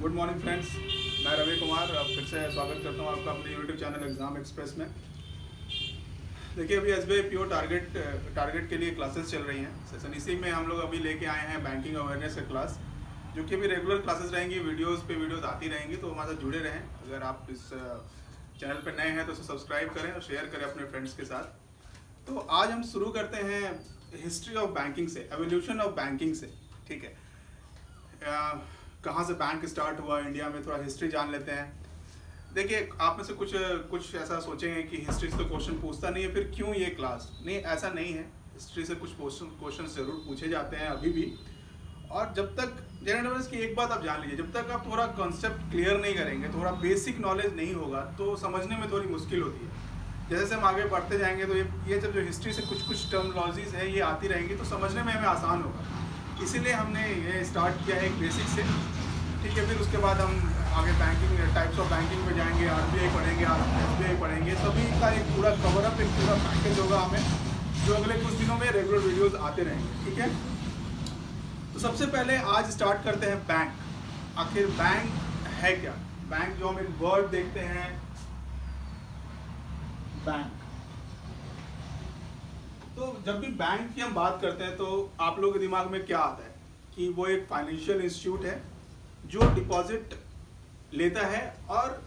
Good morning friends, मैं रवि कुमार फिर से स्वागत करता हूँ आपका अपने यूट्यूब चैनल एग्ज़ाम एक्सप्रेस में। देखिए, अभी एसबीआई पीओ टारगेट के लिए क्लासेस चल रही हैं सेशन। इसी में हम लोग अभी लेके आए हैं बैंकिंग अवेयरनेस का क्लास, जो कि अभी रेगुलर क्लासेस रहेंगी, वीडियोज़ आती रहेंगी, तो हमारे साथ जुड़े रहें। अगर आप इस चैनल पर नए हैं तो उसे सब्सक्राइब करें और शेयर करें अपने फ्रेंड्स के साथ। तो आज हम शुरू करते हैं हिस्ट्री ऑफ बैंकिंग से, एवोल्यूशन ऑफ बैंकिंग से। ठीक है, कहाँ से बैंक स्टार्ट हुआ इंडिया में, थोड़ा हिस्ट्री जान लेते हैं। देखिए, आप में से कुछ ऐसा सोचेंगे कि हिस्ट्री से तो क्वेश्चन पूछता नहीं है, फिर क्यों ये क्लास? नहीं, ऐसा नहीं है। हिस्ट्री से कुछ क्वेश्चन जरूर पूछे जाते हैं अभी भी। और जब तक जनरल की एक बात आप जान लीजिए, जब तक आप थोड़ा कॉन्सेप्ट क्लियर नहीं करेंगे, थोड़ा बेसिक नॉलेज नहीं होगा, तो समझने में थोड़ी मुश्किल होती है। जैसे हम आगे बढ़ते जाएंगे तो ये जब जो हिस्ट्री से कुछ टर्मिनोलॉजीज है ये आती रहेंगी, तो समझने में हमें आसान होगा। इसीलिए हमने ये स्टार्ट किया है एक बेसिक से। ठीक है, फिर उसके बाद हम आगे बैंकिंग, टाइप्स ऑफ बैंकिंग में जाएंगे, आरबीआई पढ़ेंगे, एसबीआई पढ़ेंगे। सभी का एक पूरा कवरअप, एक पूरा पैकेज होगा हमें, जो अगले कुछ दिनों में रेगुलर वीडियोस आते रहेंगे। ठीक है, तो सबसे पहले आज स्टार्ट करते हैं बैंक। आखिर बैंक है क्या? बैंक जो हम एक वर्ड देखते हैं, बैंक। तो जब भी बैंक की हम बात करते हैं तो आप लोगों के दिमाग में क्या आता है कि वो एक फाइनेंशियल इंस्टीट्यूट है जो डिपॉजिट लेता है और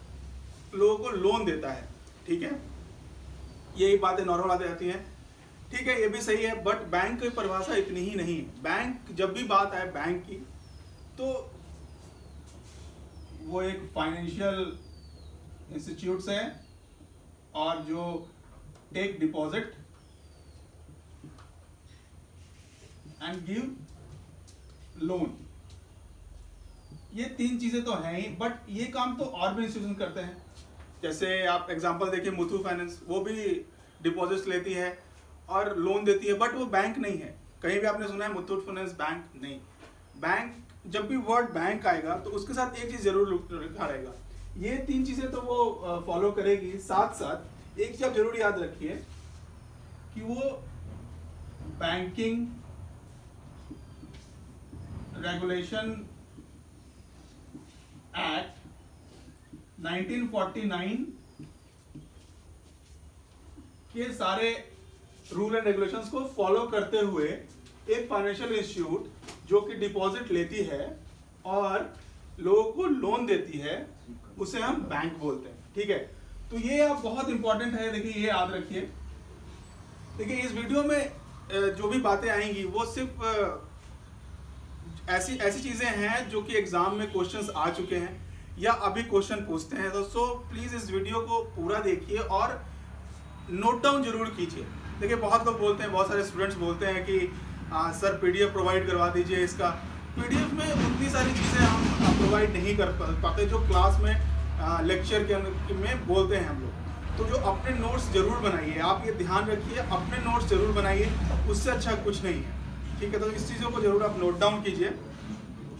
लोगों को लोन देता है। ठीक है, यही बातें नॉर्मल बातें आती हैं। ठीक है, ये भी सही है, बट बैंक की परिभाषा इतनी ही नहीं है। बैंक, जब भी बात आए बैंक की, तो वो एक फाइनेंशियल इंस्टीट्यूट्स है और जो take deposit and give loan. ये तीन चीजें तो हैं ही, बट ये काम तो और भी इंस्टीट्यूशन करते हैं। जैसे आप एग्जांपल देखिए, मुथूट फाइनेंस, वो भी डिपॉजिट्स लेती है और लोन देती है, बट वो बैंक नहीं है। कहीं भी आपने सुना है मुथूट फाइनेंस बैंक? नहीं। बैंक, जब भी वर्ड बैंक आएगा तो उसके साथ एक चीज जरूर लिखा रहेगा। ये तीन चीजें तो वो फॉलो करेगी। साथ साथ एक चीज आप जरूर याद रखिए कि वो बैंकिंग रेगुलेशन एक्ट 1949 के सारे रूल एंड रेगुलेशंस को फॉलो करते हुए एक फाइनेंशियल इंस्टीट्यूट जो कि डिपॉजिट लेती है और लोगों को लोन देती है, उसे हम बैंक बोलते हैं। ठीक है, तो ये आप बहुत इंपॉर्टेंट है। देखिए, ये याद रखिए। देखिए, इस वीडियो में जो भी बातें आएंगी वो सिर्फ ऐसी चीजें हैं जो कि एग्जाम में क्वेश्चंस आ चुके हैं या अभी क्वेश्चन पूछते हैं। तो सो प्लीज इस वीडियो को पूरा देखिए और नोट डाउन जरूर कीजिए। देखिए, बहुत लोग बोलते हैं, बहुत सारे स्टूडेंट्स बोलते हैं कि सर पीडीएफ प्रोवाइड करवा दीजिए इसका। पीडीएफ में उतनी सारी चीजें हम प्रोवाइड नहीं कर पाते जो क्लास में लेक्चर के में बोलते हैं हम लोग। तो जो अपने नोट्स जरूर बनाइए, आप ये ध्यान रखिए, अपने नोट्स जरूर बनाइए, उससे अच्छा कुछ नहीं है। ठीक है, तो इस चीज़ों को जरूर आप नोट डाउन कीजिए।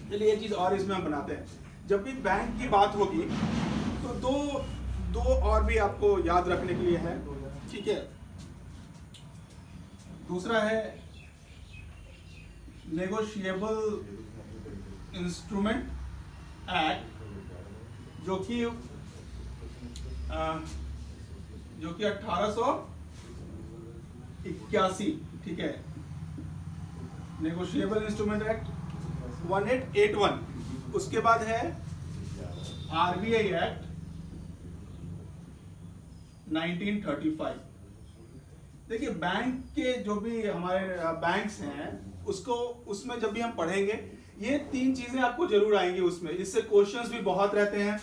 चलिए, ये चीज़ और इसमें हम बनाते हैं। जब भी बैंक की बात होगी तो दो और भी आपको याद रखने के लिए है। ठीक है, दूसरा है नेगोशिएबल इंस्ट्रूमेंट एक्ट, जो कि 1881। ठीक है, नेगोशिएबल इंस्ट्रूमेंट एक्ट 1881। उसके बाद है आरबीआई एक्ट 1935। देखिए, बैंक के जो भी हमारे बैंक्स हैं उसमें जब भी हम पढ़ेंगे ये तीन चीजें आपको जरूर आएंगी उसमें। इससे क्वेश्चंस भी बहुत रहते हैं।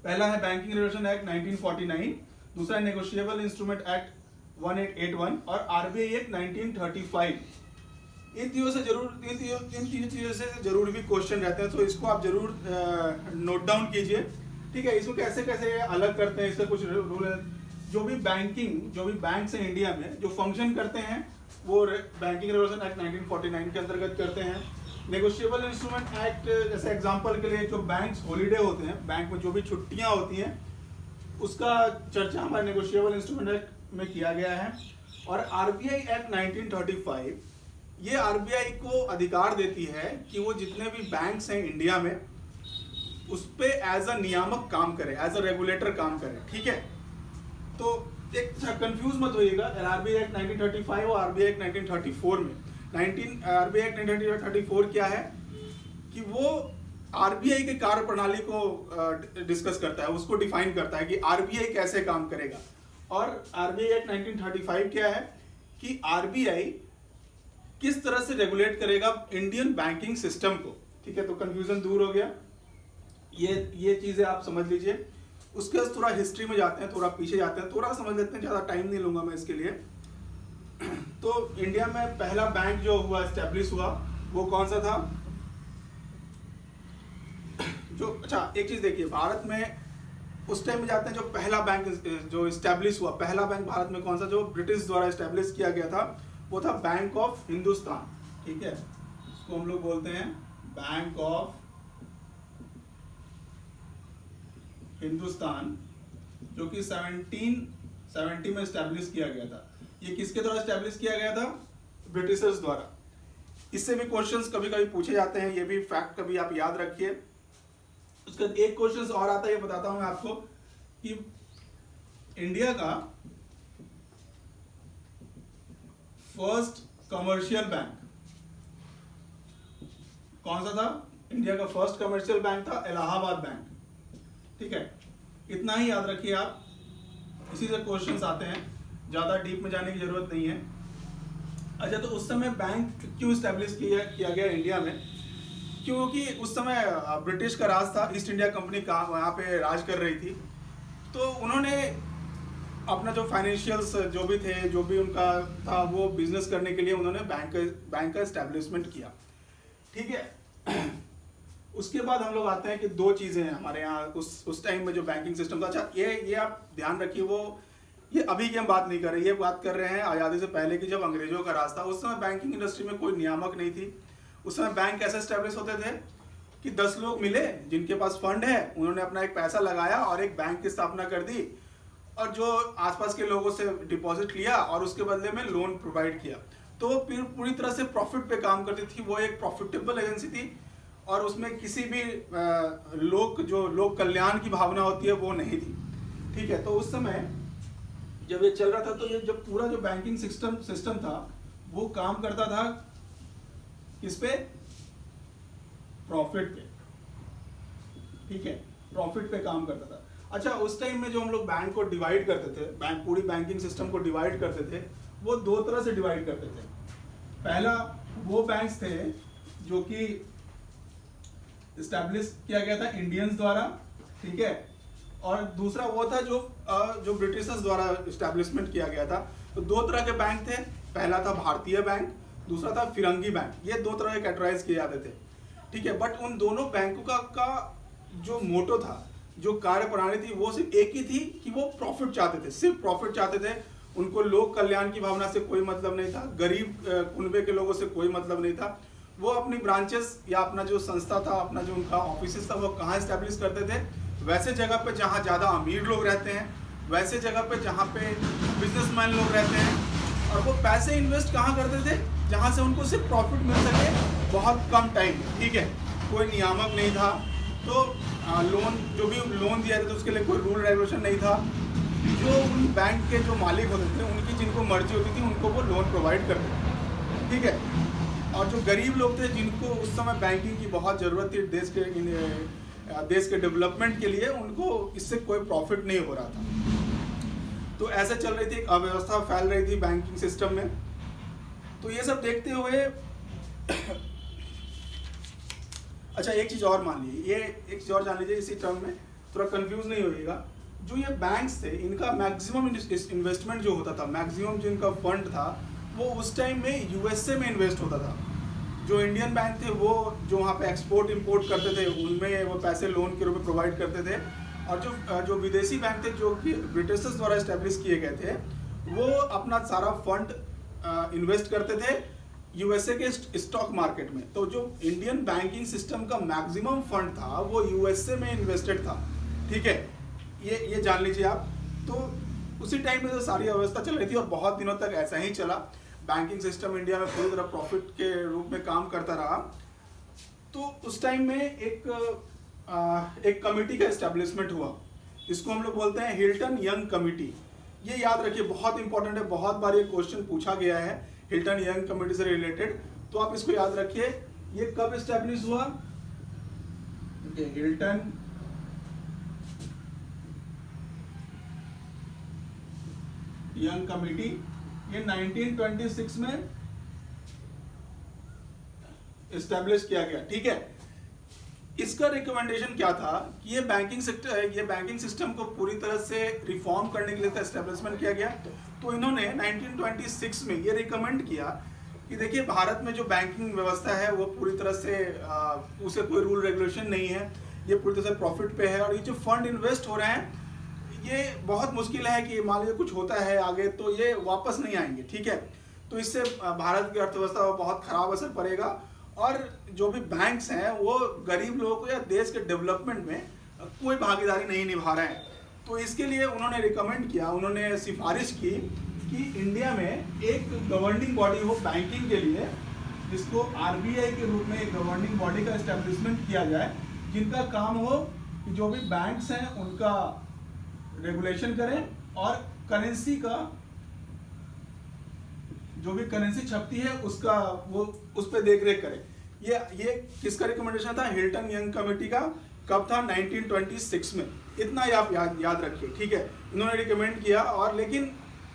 पहला है बैंकिंग रेगुलेशन एक्ट 1949, दूसरा है नेगोशिएबल इंस्ट्रूमेंट एक्ट 1881 और आरबीआई एक्ट 1935। इन तीनों चीजों से जरूर भी क्वेश्चन रहते हैं, तो इसको आप जरूर नोट डाउन कीजिए। ठीक है, इसको कैसे कैसे अलग करते हैं, इसका कुछ रूल है। जो भी बैंक्स हैं इंडिया में जो फंक्शन करते हैं वो बैंकिंग रेगुलेशन एक्ट 1949 के अंतर्गत करते हैं। नेगोशिएबल इंस्ट्रूमेंट एक्ट, जैसे एग्जांपल के लिए जो बैंक्स हॉलीडे होते हैं, बैंक में जो भी छुट्टियां होती हैं, उसका चर्चा हमारे नेगोशिएबल इंस्ट्रूमेंट एक्ट में किया गया है। और आरबीआई एक्ट 1935 ये आरबीआई को अधिकार देती है कि वो जितने भी बैंक्स हैं इंडिया में उस पे एज अ नियामक काम करे, एज अ रेगुलेटर काम करे, ठीक है। तो एक कंफ्यूज मत होइएगा, आरबीआई एक्ट 1935 और आरबीआई एक्ट 1934 में आरबीआई एक्ट 1934 क्या है कि वो आरबीआई के कार्य प्रणाली को डिस्कस करता है, उसको डिफाइन करता है कि आरबीआई कैसे काम करेगा। और आरबीआई एक्ट 1935 क्या है कि आरबीआई किस तरह से रेगुलेट करेगा इंडियन बैंकिंग सिस्टम को, ठीक है। तो कंफ्यूजन दूर हो गया, ये चीजें आप समझ लीजिए। उसके बाद थोड़ा हिस्ट्री में जाते हैं, थोड़ा पीछे जाते हैं, थोड़ा समझ लेते हैं, ज्यादा टाइम नहीं लूंगा मैं इसके लिए। तो इंडिया में पहला बैंक जो हुआ, एस्टेब्लिश हुआ, वो कौन सा था? अच्छा एक चीज देखिए, भारत में उस टाइम में जाते हैं, जो पहला बैंक जो एस्टेब्लिश हुआ, पहला बैंक भारत में कौन सा, जो ब्रिटिश द्वारा एस्टेब्लिश किया गया था, वो था बैंक ऑफ हिंदुस्तान, ठीक है। इसको हम लोग बोलते हैं बैंक ऑफ हिंदुस्तान, जो कि 1770 में एस्टेब्लिश किया गया था। ये किसके द्वारा एस्टेब्लिश किया गया था? ब्रिटिशर्स द्वारा। इससे भी क्वेश्चंस कभी कभी पूछे जाते हैं, ये भी फैक्ट कभी आप याद रखिए। उसका एक क्वेश्चन और आता है, ये बताता हूं मैं आपको कि इंडिया का फर्स्ट कमर्शियल बैंक कौन सा था? इंडिया का फर्स्ट कमर्शियल बैंक था इलाहाबाद बैंक, ठीक है। इतना ही याद रखिए आप, इसी से क्वेश्चंस आते हैं, ज्यादा डीप में जाने की जरूरत नहीं है। अच्छा, तो उस समय बैंक क्यों एस्टेब्लिश किया गया इंडिया में? क्योंकि उस समय ब्रिटिश का राज था, ईस्ट इंडिया कंपनी का वहाँ पे राज कर रही थी। तो उन्होंने अपना जो फाइनेंशियल्स जो भी थे, जो भी उनका था, वो बिजनेस करने के लिए उन्होंने बैंक का एस्टेब्लिशमेंट किया, ठीक है। उसके बाद हम लोग आते हैं कि दो चीजें हैं हमारे यहाँ उस टाइम में जो बैंकिंग सिस्टम था। अच्छा, ये आप ध्यान रखिए, ये अभी की हम बात नहीं कर रहे, ये बात कर रहे हैं आज़ादी से पहले की, जब अंग्रेजों का राज था। उस समय बैंकिंग इंडस्ट्री में कोई नियामक नहीं थी। उस समय बैंक कैसे एस्टेब्लिश होते थे कि 10 लोग मिले जिनके पास फंड है, उन्होंने अपना एक पैसा लगाया और एक बैंक की स्थापना कर दी, और जो आसपास के लोगों से डिपॉजिट लिया और उसके बदले में लोन प्रोवाइड किया। तो वो पूरी तरह से प्रॉफिट पे काम करती थी, वो एक प्रॉफिटेबल एजेंसी थी, और उसमें किसी भी लोक कल्याण की भावना होती है वो नहीं थी, ठीक है। तो उस समय जब ये चल रहा था, तो ये जब पूरा जो बैंकिंग सिस्टम था वो काम करता था किस पे? प्रॉफिट पे, ठीक है, प्रॉफिट पे काम करता था। अच्छा, उस टाइम में जो हम लोग बैंक को डिवाइड करते थे, पूरी बैंकिंग सिस्टम को डिवाइड करते थे, वो दो तरह से डिवाइड करते थे। पहला वो बैंक्स थे जो कि एस्टैब्लिश किया गया था इंडियंस द्वारा, ठीक है, और दूसरा वो था जो ब्रिटिशर्स द्वारा एस्टैब्लिशमेंट किया गया था। तो दो तरह के बैंक थे, पहला था भारतीय बैंक, दूसरा था फिरंगी बैंक। ये दो तरह के कैटेगराइज किए जाते थे, ठीक है। बट उन दोनों बैंकों का जो मोटो था, जो कार्य प्रणाली थी, वो सिर्फ एक ही थी कि वो प्रॉफिट चाहते थे, सिर्फ प्रॉफिट चाहते थे। उनको लोक कल्याण की भावना से कोई मतलब नहीं था, गरीब कुनबे के लोगों से कोई मतलब नहीं था। वो अपनी ब्रांचेस या अपना जो संस्था था, अपना जो उनका ऑफिस था, वो कहाँ एस्टेब्लिश करते थे? वैसे जगह पे जहाँ ज़्यादा अमीर लोग रहते हैं, वैसे जगह पे जहाँ पे बिजनेसमैन लोग रहते हैं। और वो पैसे इन्वेस्ट कहाँ करते थे? जहाँ से उनको सिर्फ प्रॉफिट मिल सके बहुत कम टाइम, ठीक है। कोई नियामक नहीं था, तो लोन जो भी लोन दिया जाता था उसके लिए कोई रूल रेगुलेशन नहीं था। जो उन बैंक के जो मालिक होते थे, उनकी जिनको मर्जी होती थी, उनको वो लोन प्रोवाइड करते थे, ठीक है। और जो गरीब लोग थे, जिनको उस समय बैंकिंग की बहुत ज़रूरत थी देश के डेवलपमेंट के लिए, उनको इससे कोई प्रॉफिट नहीं हो रहा था। तो ऐसे चल रही थी, एक अव्यवस्था फैल रही थी बैंकिंग सिस्टम में। तो ये सब देखते हुए अच्छा, एक चीज़ और मान लीजिए, एक चीज़ और जान लीजिए इसी टर्म में, थोड़ा कंफ्यूज नहीं होइएगा। जो ये बैंक्स थे, इनका मैक्सिमम इन्वेस्टमेंट जो होता था, मैक्सिमम जो इनका फंड था, वो उस टाइम में यूएसए में इन्वेस्ट होता था। जो इंडियन बैंक थे, वो जो वहाँ पे एक्सपोर्ट इंपोर्ट करते थे, उनमें वो पैसे लोन के रूप में प्रोवाइड करते थे। और जो विदेशी बैंक थे, जो कि ब्रिटिशर्स द्वारा एस्टेब्लिश किए गए थे, वो अपना सारा फंड इन्वेस्ट करते थे यूएसए के स्टॉक मार्केट में। तो जो इंडियन बैंकिंग सिस्टम का मैक्सिमम फंड था, वो यूएसए में इन्वेस्टेड था, ठीक है। ये जान लीजिए आप। तो उसी टाइम में जो सारी व्यवस्था चल रही थी, और बहुत दिनों तक ऐसा ही चला, बैंकिंग सिस्टम इंडिया में पूरी तरह प्रॉफिट के रूप में काम करता रहा। तो उस टाइम में एक एक कमेटी का एस्टेब्लिशमेंट हुआ, इसको हम लोग बोलते हैं हिल्टन यंग कमेटी। ये याद रखिए, बहुत इंपॉर्टेंट है, बहुत बार ये क्वेश्चन पूछा गया है हिल्टन यंग कमेटी से रिलेटेड, तो आप इसको याद रखिए। ये कब एस्टेब्लिश हुआ? हिल्टन यंग कमेटी, ये 1926 में एस्टेब्लिश किया गया। ठीक है, इसका रिकमेंडेशन क्या था कि ये बैंकिंग सिस्टम को पूरी तरह से रिफॉर्म करने के लिए एस्टेब्लिशमेंट किया गया। तो इन्होंने 1926 में ये रिकमेंड किया कि देखिए भारत में जो बैंकिंग व्यवस्था है वो पूरी तरह से उसे कोई रूल रेगुलेशन नहीं है, ये पूरी तरह से प्रॉफिट पे है, और ये जो फंड इन्वेस्ट हो रहे हैं ये बहुत मुश्किल है कि मान लीजिए कुछ होता है आगे तो ये वापस नहीं आएंगे। ठीक है, तो इससे भारत की अर्थव्यवस्था पर बहुत खराब असर पड़ेगा, और जो भी बैंक्स हैं वो गरीब लोगों को या देश के डेवलपमेंट में कोई भागीदारी नहीं निभा रहे हैं। तो इसके लिए उन्होंने रिकमेंड किया, उन्होंने सिफारिश की कि इंडिया में एक गवर्निंग बॉडी हो बैंकिंग के लिए, जिसको आरबीआई के रूप में एक गवर्निंग बॉडी का एस्टेब्लिशमेंट किया जाए, जिनका काम हो कि जो भी बैंक्स हैं उनका रेगुलेशन करें और करेंसी का जो भी करेंसी छपती है उसका वो उस पर देख रेख करे। ये किसका रिकमेंडेशन था? हिल्टन यंग कमेटी का। कब था? 1926 में। इतना ही आप याद रखिए। ठीक है, इन्होंने रिकमेंड किया, और लेकिन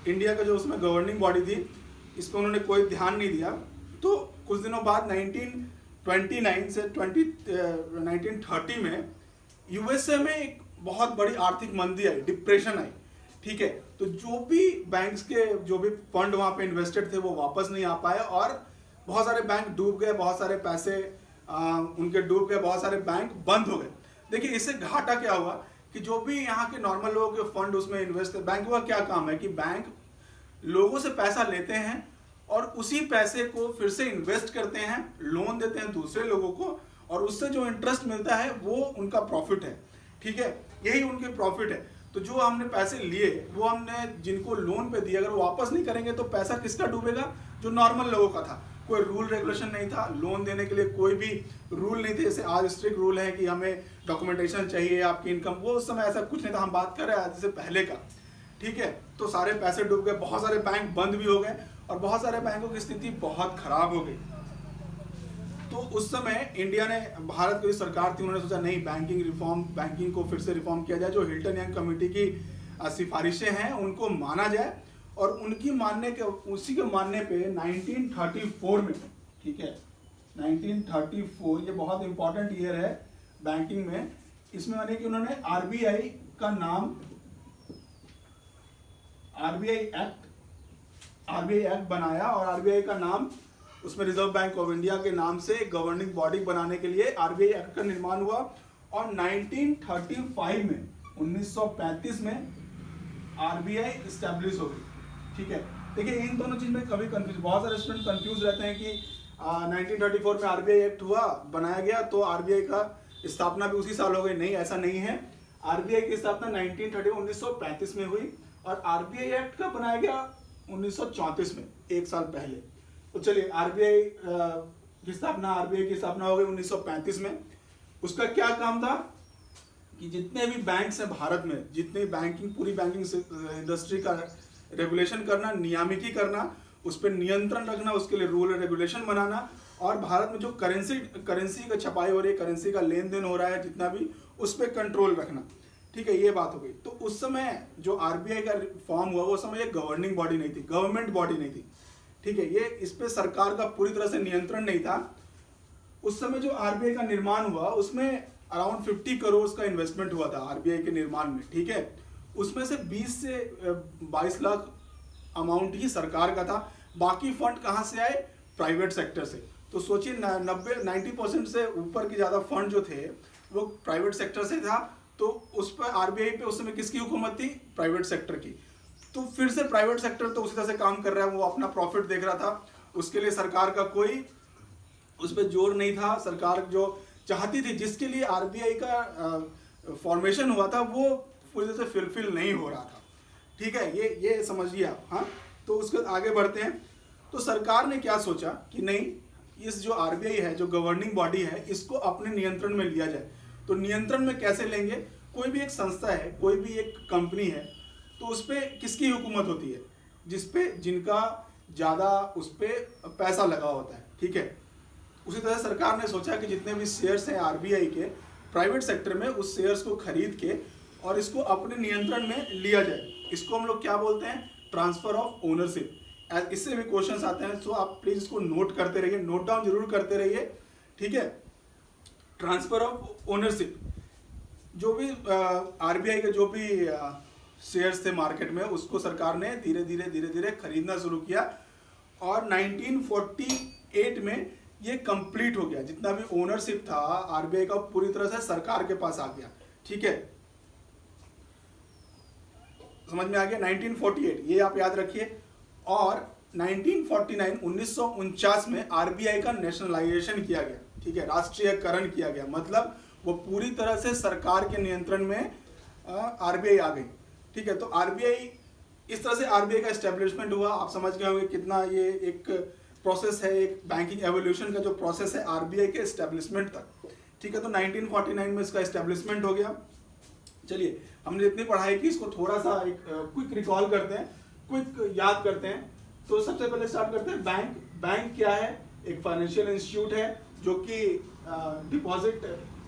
इंडिया का जो उसमें गवर्निंग बॉडी थी इस पर उन्होंने कोई ध्यान नहीं दिया। तो कुछ दिनों बाद 1929 से 1930 में यूएसए में एक बहुत बड़ी आर्थिक मंदी आई, डिप्रेशन आई। ठीक है, तो जो भी बैंक्स के जो भी फंड वहां पे इन्वेस्टेड थे वो वापस नहीं आ पाए, और बहुत सारे बैंक डूब गए, बहुत सारे पैसे उनके डूब गए, बहुत सारे बैंक बंद हो गए। देखिए इससे घाटा क्या हुआ कि जो भी यहाँ के नॉर्मल लोगों के फंड उसमें इन्वेस्ट, बैंक का क्या काम है कि बैंक लोगों से पैसा लेते हैं और उसी पैसे को फिर से इन्वेस्ट करते हैं, लोन देते हैं दूसरे लोगों को, और उससे जो इंटरेस्ट मिलता है वो उनका प्रॉफिट है। ठीक है, यही उनके प्रॉफिट है। तो जो हमने पैसे लिए वो हमने जिनको लोन पे दिए, अगर वापस नहीं करेंगे तो पैसा किसका डूबेगा? जो नॉर्मल लोगों का था। कोई रूल रेगुलेशन नहीं था, लोन देने के लिए कोई भी रूल नहीं थे। जैसे आज स्ट्रिक्ट रूल है कि हमें डॉक्यूमेंटेशन चाहिए आपकी इनकम, वो उस समय ऐसा कुछ नहीं था। हम बात कर रहे हैं आज से पहले का। ठीक है, तो सारे पैसे डूब गए, बहुत सारे बैंक बंद भी हो गए, और बहुत सारे बैंकों की स्थिति बहुत खराब हो गई। तो उस समय इंडिया ने, भारत की सरकार थी, उन्होंने सोचा नहीं, बैंकिंग को फिर से रिफॉर्म किया जाए। जो हिल्टन यंग कमेटी की सिफारिशें हैं उनको माना जाए, और उसी के मानने पे 1934 में, ठीक है 1934, ये बहुत इंपॉर्टेंट ईयर है बैंकिंग में। इसमें माने कि उन्होंने आरबीआई का नाम, आरबीआई एक्ट बनाया, और आरबीआई का नाम उसमें रिजर्व बैंक ऑफ इंडिया के नाम से गवर्निंग बॉडी बनाने के लिए आरबीआई एक्ट का निर्माण हुआ। और 1935 में आरबीआई एस्टेब्लिश हो गई। ठीक है, देखिए इन दोनों चीज में कभी कंफ्यूज, बहुत सारे स्टूडेंट कंफ्यूज रहते हैं कि 1934 में आरबीआई एक्ट हुआ, बनाया गया, तो आरबीआई का स्थापना भी उसी साल हो गई। नहीं, ऐसा नहीं है। आरबीआई की स्थापना 1935 में हुई, और आरबीआई एक्ट का बनाया गया 1934 में, एक साल पहले। तो चलिए, आरबीआई की स्थापना हो गई 1935 में। उसका क्या काम था कि जितने भी बैंक्स हैं भारत में, जितने पूरी बैंकिंग इंडस्ट्री का रेगुलेशन करना, नियामिकी करना, उस पर नियंत्रण रखना, उसके लिए रूल रेगुलेशन बनाना, और भारत में जो करेंसी का छपाई हो रही है, करेंसी का लेन देन हो रहा है जितना भी, उस पर कंट्रोल रखना। ठीक है, ये बात हो गई। तो उस समय जो आरबीआई का फॉर्म हुआ, वो समय ये गवर्निंग बॉडी नहीं थी, गवर्नमेंट बॉडी नहीं थी। ठीक है, ये इस पे सरकार का पूरी तरह से नियंत्रण नहीं था। उस समय जो आरबीआई का निर्माण हुआ उसमें अराउंड 50 करोड़ का इन्वेस्टमेंट हुआ था आरबीआई के निर्माण में। ठीक है, उसमें से 20 से 22 लाख अमाउंट ही सरकार का था। बाकी फंड कहाँ से आए? प्राइवेट सेक्टर से। तो सोचिए 90% से ऊपर के ज़्यादा फंड जो थे वो प्राइवेट सेक्टर से था। तो उस पर आरबीआई पे उस समय किसकी हुकूमत थी? प्राइवेट सेक्टर की। तो फिर से प्राइवेट सेक्टर तो उसी तरह से काम कर रहा है, वो अपना प्रॉफिट देख रहा था, उसके लिए सरकार का कोई उस पर जोर नहीं था। सरकार जो चाहती थी, जिसके लिए आरबीआई का फॉर्मेशन हुआ था, वो पूरी तरह से फुलफिल नहीं हो रहा था। ठीक है, ये समझिए आप। हाँ, तो उसके आगे बढ़ते हैं। तो सरकार ने क्या सोचा कि नहीं, इस जो आरबीआई है, जो गवर्निंग बॉडी है, इसको अपने नियंत्रण में लिया जाए। तो नियंत्रण में कैसे लेंगे? कोई भी एक संस्था है, कोई भी एक कंपनी है, तो उस पर किसकी हुकूमत होती है? जिनका ज़्यादा उस पर पैसा लगा होता है, ठीक है। उसी तरह सरकार ने सोचा कि जितने भी शेयर्स हैं आरबीआई के प्राइवेट सेक्टर में, उस शेयर्स को खरीद के और इसको अपने नियंत्रण में लिया जाए। इसको हम लोग क्या बोलते हैं? Transfer of ownership. इससे भी क्वेश्चंस आते हैं, सो आप प्लीज इसको नोट करते रहिए, नोट डाउन जरूर करते रहिए, ठीक है। ट्रांसफर ऑफ ओनरशिप, जो भी आरबीआई के जो भी शेयर्स थे मार्केट में, उसको सरकार ने धीरे धीरे खरीदना शुरू किया और 1948 में ये कंप्लीट हो गया। जितना भी ओनरशिप था आरबीआई का पूरी तरह से सरकार के पास आ गया, ठीक है। समझ में आ गया? 1948 ये आप याद रखिए। और 1949 में आरबीआई का नेशनलाइजेशन किया गया, ठीक है, राष्ट्रीयकरण किया गया। मतलब वो पूरी तरह से सरकार के नियंत्रण में आरबीआई आ गई, ठीक है। तो आरबीआई, इस तरह से आरबीआई का एस्टेब्लिशमेंट हुआ। आप समझ गए होंगे कितना ये एक प्रोसेस है, एक बैंकिंग एवोल्यूशन का जो प्रोसेस है आरबीआई के एस्टेब्लिशमेंट तक, ठीक है। तो 1949 में इसका एस्टेब्लिशमेंट हो गया। चलिए, हमने जितनी पढ़ाई की इसको थोड़ा सा एक क्विक रिकॉल करते हैं, क्विक याद करते हैं। तो सबसे पहले स्टार्ट करते हैं बैंक। बैंक क्या है? एक फाइनेंशियल इंस्टीट्यूट है जो कि डिपॉजिट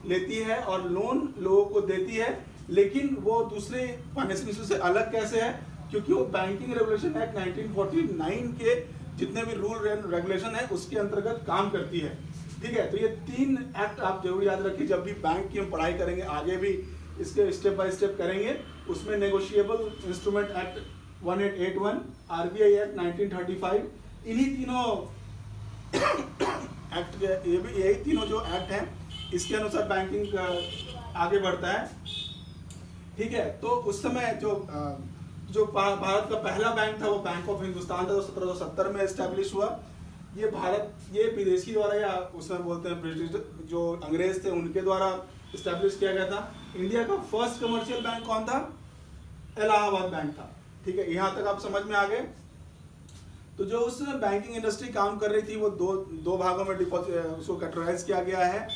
लेती है और लोन लोगों को देती है, लेकिन वो दूसरे फाइनेंशियल इंस्टीट्यूट से अलग कैसे है? क्योंकि वो बैंकिंग रेगुलेशन एक्ट 1949 के जितने भी रूल रेगुलेशन है उसके अंतर्गत काम करती है, ठीक है। तो ये 3 एक्ट आप जरूर याद रखिए जब भी बैंक की हम पढ़ाई करेंगे, आगे भी इसके स्टेप बाय स्टेप करेंगे। उसमें negotiable instrument act 1881, RBI act 1935, इन्हीं तीनों एक्ट के, यही तीनों जो एक्ट हैं इसके अनुसार बैंकिंग आगे बढ़ता है, ठीक है। तो उस समय जो भारत का पहला बैंक था वो बैंक ऑफ हिंदुस्तान था, जो 1770 में एस्टेब्लिश हुआ। ये विदेशी द्वारा, या उसमें बोलते हैं ब्रिटिश, जो अंग्रेज थे उनके द्वारा एस्टेब्लिश किया गया था। इंडिया का फर्स्ट कमर्शियल बैंक कौन था? इलाहाबाद बैंक था, ठीक है। यहाँ तक आप समझ में आ गए। तो जो उस बैंकिंग इंडस्ट्री काम कर रही थी वो दो भागों में उसको कैटेगराइज किया गया है,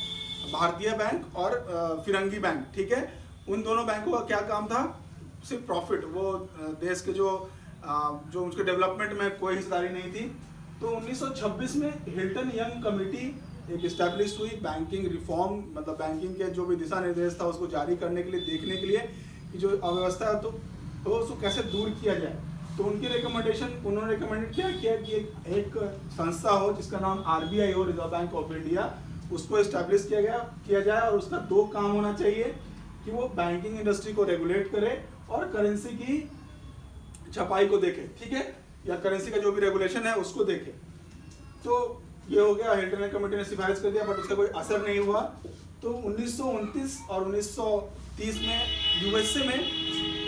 भारतीय बैंक और फिरंगी बैंक, ठीक है। उन दोनों बैंकों का क्या काम था? सिर्फ प्रॉफिट। वो देश के जो उसके डेवलपमेंट में कोई हिस्सेदारी नहीं थी। तो 1926 में हिल्टन यंग कमेटी एक इस्टेब्लिश हुई बैंकिंग रिफॉर्म, मतलब बैंकिंग के जो भी दिशा निर्देश था उसको जारी करने के लिए, देखने के लिए कि जो अव्यवस्था है तो उसको कैसे दूर किया जाए। तो उनकी रिकमेंडेशन, उन्होंने रिकमेंडेड क्या किया कि एक संस्था हो जिसका नाम आरबीआई हो, रिजर्व बैंक ऑफ इंडिया, उसको इस्टेब्लिश किया जाए और उसका 2 काम होना चाहिए कि वो बैंकिंग इंडस्ट्री को रेगुलेट करे और करेंसी की छपाई को देखे, ठीक है, या करेंसी का जो भी रेगुलेशन है उसको देखे। तो ये हो गया, हिल्टन कमेटी ने सिफारिश कर दिया, बट उसका कोई असर नहीं हुआ। तो 1929 और 1930 में यूएसए में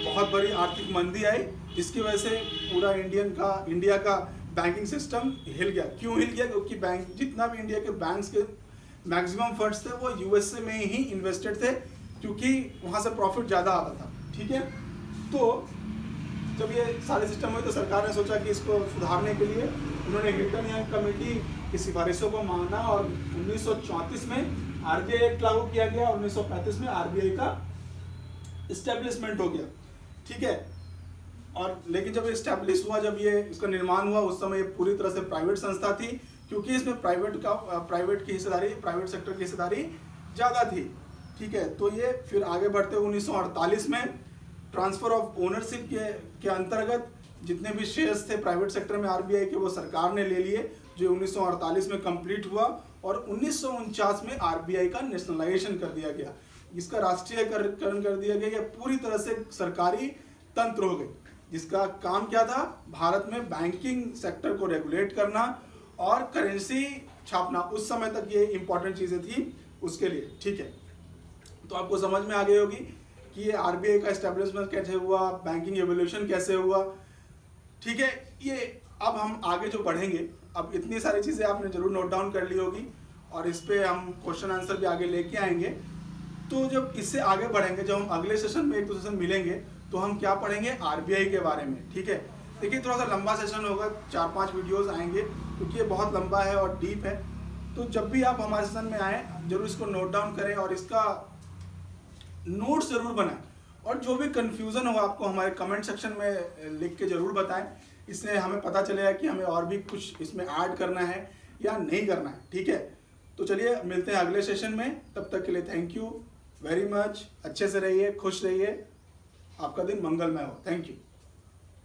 बहुत बड़ी आर्थिक मंदी आई, जिसकी वजह से पूरा इंडिया का बैंकिंग सिस्टम हिल गया। क्यों हिल गया? क्योंकि जितना भी इंडिया के बैंक्स के मैक्सिमम फंड्स थे वो यूएसए में ही इन्वेस्टेड थे, क्योंकि वहाँ से प्रॉफिट ज़्यादा आता था, ठीक है। तो जब ये सारे सिस्टम हुए तो सरकार ने सोचा कि इसको सुधारने के लिए उन्होंने हिल्टन यंग कमेटी की सिफारिशों को माना और 1934 में आरबीआई एक्ट लागू किया गया और 1935 में आरबीआई का इस्टेब्लिशमेंट हो गया, ठीक है। और लेकिन जब इस्टेब्लिश हुआ, जब ये इसका निर्माण हुआ, उस समय ये पूरी तरह से प्राइवेट संस्था थी, क्योंकि इसमें प्राइवेट की हिस्सेदारी, प्राइवेट सेक्टर की हिस्सेदारी ज़्यादा थी, ठीक है। तो ये फिर आगे बढ़ते हुए 1948 में ट्रांसफर ऑफ ओनरशिप के अंतर्गत जितने भी शेयर्स थे प्राइवेट सेक्टर में आरबीआई के, वो सरकार ने ले लिए, जो 1948 में कंप्लीट हुआ। और 1949 में आरबीआई का नेशनलाइजेशन कर दिया गया, इसका राष्ट्रीयकरण कर दिया गया। पूरी तरह से सरकारी तंत्र हो गई, जिसका काम क्या था? भारत में बैंकिंग सेक्टर को रेगुलेट करना और करेंसी छापना। उस समय तक ये इंपॉर्टेंट चीज़ें थी उसके लिए, ठीक है। तो आपको समझ में आ गई होगी कि ये आरबीआई का एस्टेब्लिशमेंट कैसे हुआ, बैंकिंग एवोल्यूशन कैसे हुआ, ठीक है। ये अब हम आगे जो बढ़ेंगे, अब इतनी सारी चीज़ें आपने जरूर नोट डाउन कर ली होगी और इस पे हम क्वेश्चन आंसर भी आगे लेके आएंगे। तो जब इससे आगे बढ़ेंगे, जब हम अगले सेशन में एक दूसरे से मिलेंगे, तो हम क्या पढ़ेंगे? आरबीआई के बारे में, ठीक है। देखिए थोड़ा सा लंबा सेशन होगा, 4-5 वीडियोस आएंगे, क्योंकि ये बहुत लंबा है और डीप है। तो जब भी आप हमारे सेशन में आएँ, जरूर इसको नोट डाउन करें और इसका नोट्स ज़रूर बनाएं, और जो भी कन्फ्यूज़न हो आपको हमारे कमेंट सेक्शन में लिख के ज़रूर बताएं। इससे हमें पता चलेगा कि हमें और भी कुछ इसमें ऐड करना है या नहीं करना है। ठीक है, तो चलिए मिलते हैं अगले सेशन में। तब तक के लिए थैंक यू वेरी मच। अच्छे से रहिए, खुश रहिए, आपका दिन मंगलमय हो। Thank you.